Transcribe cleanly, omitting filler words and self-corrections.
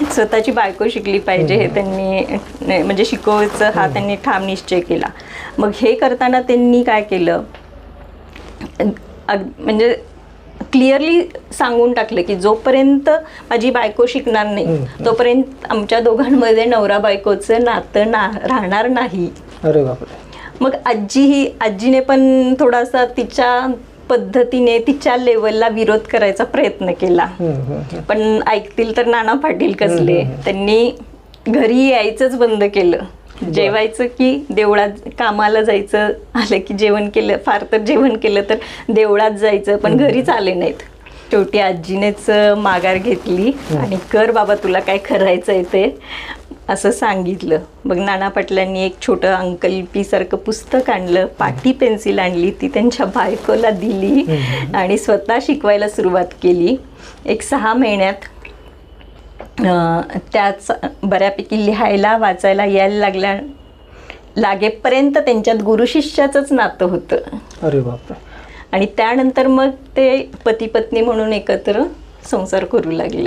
स्वतःची बायको शिकली पाहिजे हे त्यांनी म्हणजे शिकवायचं हा त्यांनी ठाम निश्चय केला. मग हे करताना त्यांनी काय केलं, म्हणजे क्लिअरली सांगून टाकलं की जोपर्यंत माझी बायको शिकणार नाही तोपर्यंत आमच्या दोघांमध्ये नवरा बायकोचं नातं राहणार नाही. अरे बापरे. मग आजीने पण थोडासा तिच्या पद्धतीने तिच्या लेवलला विरोध करायचा प्रयत्न केला. पण ऐकतील तर नाना पाटील कसले, त्यांनी घरी यायचंच बंद केलं. जेवायचं की देवळात, कामाला जायचं आलं की जेवण केलं, फार तर जेवण केलं तर देवळात जायचं, पण घरीच आले नाहीत. शेवटी आजीनेच माघार घेतली आणि कर बाबा तुला काय करायचंय ते असं सांगितलं. मग नाना पाटलांनी एक छोटं अंकलिपीसारखं पुस्तक आणलं, पाटी पेन्सिल आणली, ती त्यांच्या बायकोला दिली आणि स्वतः शिकवायला सुरुवात केली. एक 6 महिन्यात त्याच बऱ्यापैकी लिहायला वाचायला यायला लागेपर्यंत त्यांच्यात गुरु शिष्याचंच नातं होतं. अरे बापरे. आणि त्यानंतर मग ते पती पत्नी म्हणून एकत्र संसार करू लागले.